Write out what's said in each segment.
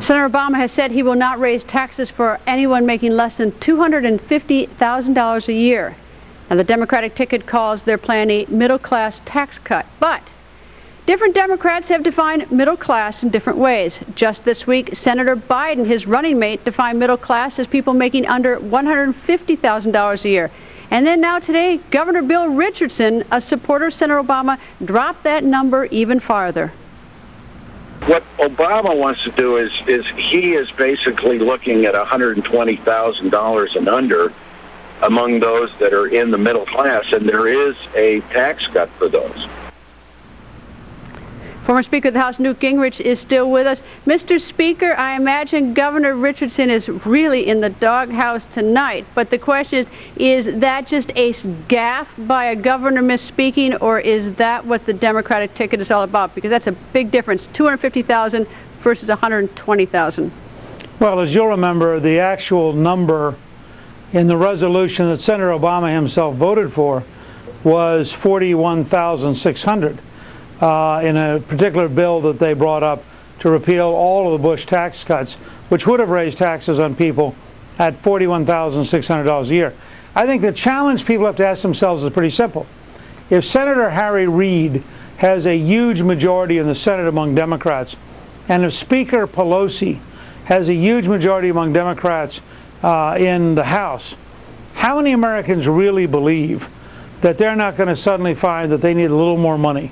Senator Obama has said he will not raise taxes for anyone making less than $250,000 a year. Now, the Democratic ticket calls their plan a middle-class tax cut. But different Democrats have defined middle class in different ways. Just this week, Senator Biden, his running mate, defined middle class as people making under $150,000 a year. And then now today, Governor Bill Richardson, a supporter of Senator Obama, dropped that number even farther. What Obama wants to do is he is basically looking at $120,000 and under among those that are in the middle class, and there is a tax cut for those. Former Speaker of the House Newt Gingrich is still with us. Mr. Speaker, I imagine Governor Richardson is really in the doghouse tonight, but the question is that just a gaffe by a governor misspeaking, or is that what the Democratic ticket is all about? Because that's a big difference, $250,000 versus $120,000. Well, as you'll remember, the actual number in the resolution that Senator Obama himself voted for was $41,600. In a particular bill that they brought up to repeal all of the Bush tax cuts, which would have raised taxes on people at $41,600 a year. I think the challenge people have to ask themselves is pretty simple. If Senator Harry Reid has a huge majority in the Senate among Democrats, and if Speaker Pelosi has a huge majority among Democrats in the House, how many Americans really believe that they're not going to suddenly find that they need a little more money,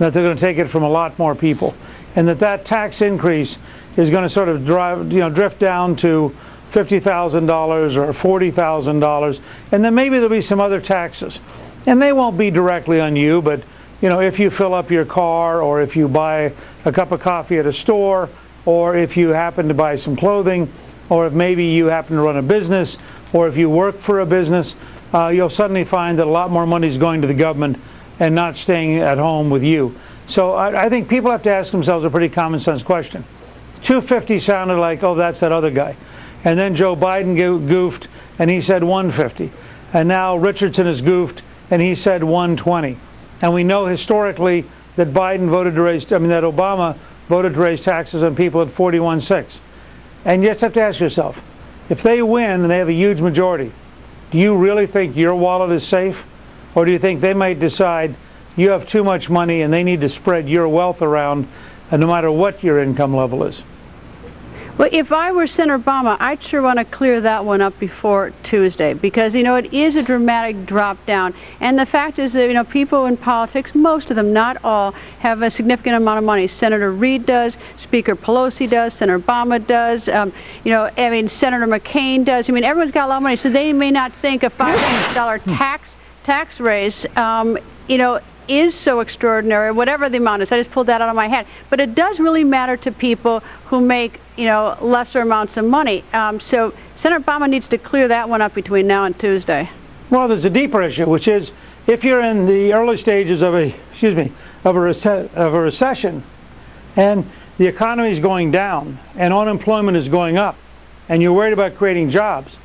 that they're going to take it from a lot more people, and that tax increase is going to sort of drift down to $50,000 or $40,000, and then maybe there'll be some other taxes, and they won't be directly on you, but if you fill up your car, or if you buy a cup of coffee at a store, or if you happen to buy some clothing, or if maybe you happen to run a business, or if you work for a business, you'll suddenly find that a lot more money is going to the government and not staying at home with you. So I think people have to ask themselves a pretty common sense question. 250 sounded like, oh, that's that other guy. And then Joe Biden goofed and he said 150. And now Richardson has goofed and he said 120. And we know historically that Obama voted to raise taxes on people at 41.6. And you just have to ask yourself, if they win and they have a huge majority, do you really think your wallet is safe? Or do you think they might decide you have too much money and they need to spread your wealth around, no matter what your income level is? Well, if I were Senator Obama, I'd sure want to clear that one up before Tuesday, because, it is a dramatic drop down. And the fact is that, people in politics, most of them, not all, have a significant amount of money. Senator Reid does, Speaker Pelosi does, Senator Obama does, Senator McCain does. Everyone's got a lot of money, so they may not think a $500 tax raise, is so extraordinary, whatever the amount is. I just pulled that out of my head. But it does really matter to people who make, lesser amounts of money. So Senator Obama needs to clear that one up between now and Tuesday. Well, there's a deeper issue, which is if you're in the early stages of a recession, and the economy is going down and unemployment is going up, and you're worried about creating jobs,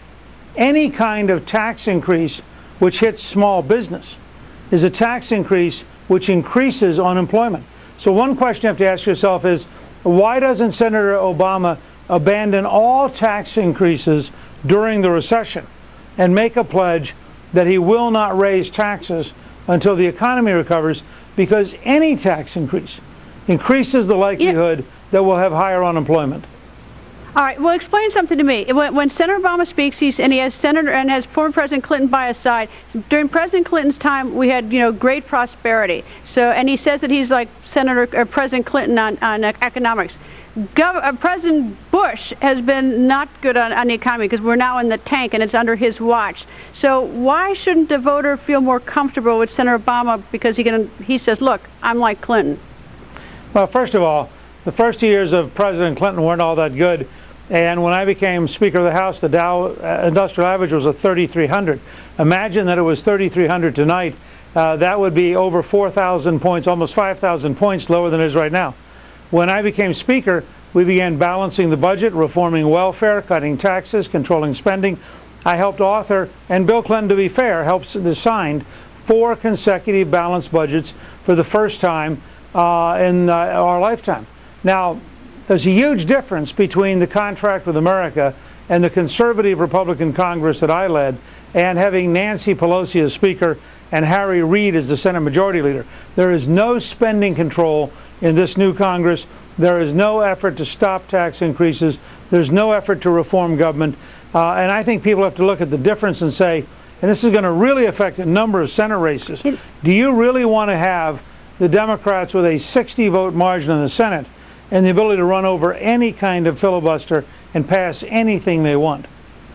any kind of tax increase which hits small business is a tax increase which increases unemployment. So one question you have to ask yourself is, why doesn't Senator Obama abandon all tax increases during the recession and make a pledge that he will not raise taxes until the economy recovers? Because any tax increase increases the likelihood that we'll have higher unemployment. All right. Well, explain something to me. When Senator Obama speaks, he has former President Clinton by his side. During President Clinton's time, we had great prosperity. And he says that he's like President Clinton on economics. President Bush has been not good on the economy, because we're now in the tank and it's under his watch. So why shouldn't the voter feel more comfortable with Senator Obama, because he says, look, I'm like Clinton? Well, first of all, the first 2 years of President Clinton weren't all that good. And when I became Speaker of the House, the Dow Industrial Average was at 3,300. Imagine that it was 3,300 tonight. That would be over 4,000 points, almost 5,000 points lower than it is right now. When I became Speaker, we began balancing the budget, reforming welfare, cutting taxes, controlling spending. I helped author, and Bill Clinton, to be fair, helped signed 4 consecutive balanced budgets for the first time in our lifetime. Now, There's a huge difference between the contract with America and the conservative Republican Congress that I led, and having Nancy Pelosi as Speaker and Harry Reid as the Senate Majority Leader. There is no spending control in this new Congress. There is no effort to stop tax increases. There's no effort to reform government. And I think people have to look at the difference and say, and this is going to really affect a number of Senate races, do you really want to have the Democrats with a 60-vote margin in the Senate and the ability to run over any kind of filibuster and pass anything they want?